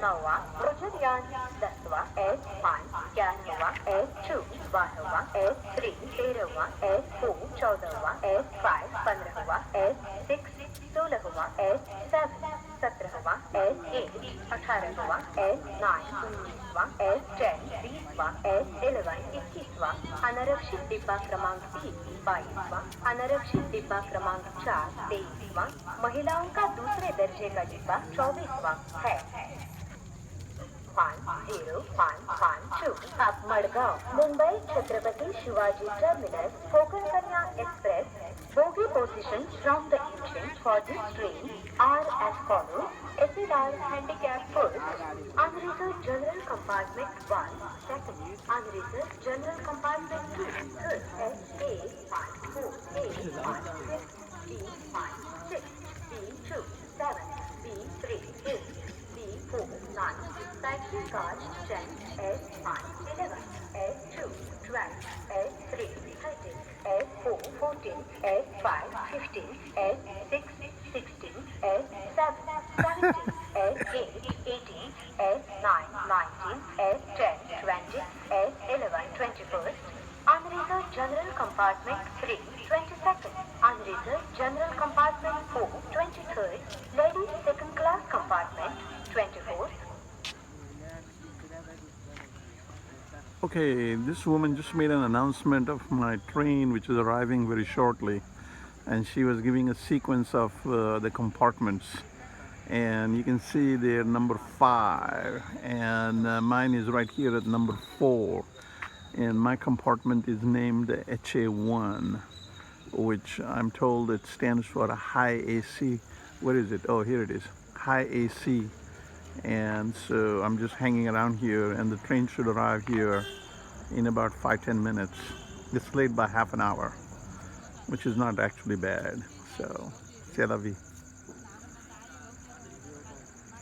9वां रोजरयान 10वां S5 11वां S2 12वां S3 13वां S4 14वां S5 15वां S6 16वां S7 17वां S8 18वां S9 19वां S10 20वां S11 21वां अनारक्षित डिब्बा क्रमांक 3 22वां अनारक्षित डिब्बा क्रमांक 4 23वां महिलाओं का दूसरे दर्जे का डिब्बा 24वां है। 10112 up Madgaon, Mumbai Chhatrapati Shivaji Terminus, Konkan Kanya Express. Bogie positions from the engine for this train are as follows. SLR handicap first, unreserved general compartment 1, second, unreserved general compartment 2, third, SA54, A56, B56, B2, 7, B3, 8, B4, 9, cycling cars 10, S5, 11, S2, 12, S3, 13, S4, 14, S5, 15, S6, 16, S7, 17, S8, 18, S9, 19, S10, 20, S11, 21st, unreserved general compartment 3, 22nd, unreserved general compartment 4, 23rd, ladies second class compartment 24th. Okay, this woman just made an announcement of my train which is arriving very shortly, and she was giving a sequence of the compartments, and you can see there number 5, and mine is right here at number 4, and my compartment is named HA1, which I'm told it stands for a high AC. What is it? Oh, here it is, high AC. And so I'm just hanging around here, and the train should arrive here in about 5-10 minutes. It's late by half an hour, which is not actually bad. So, c'est la vie.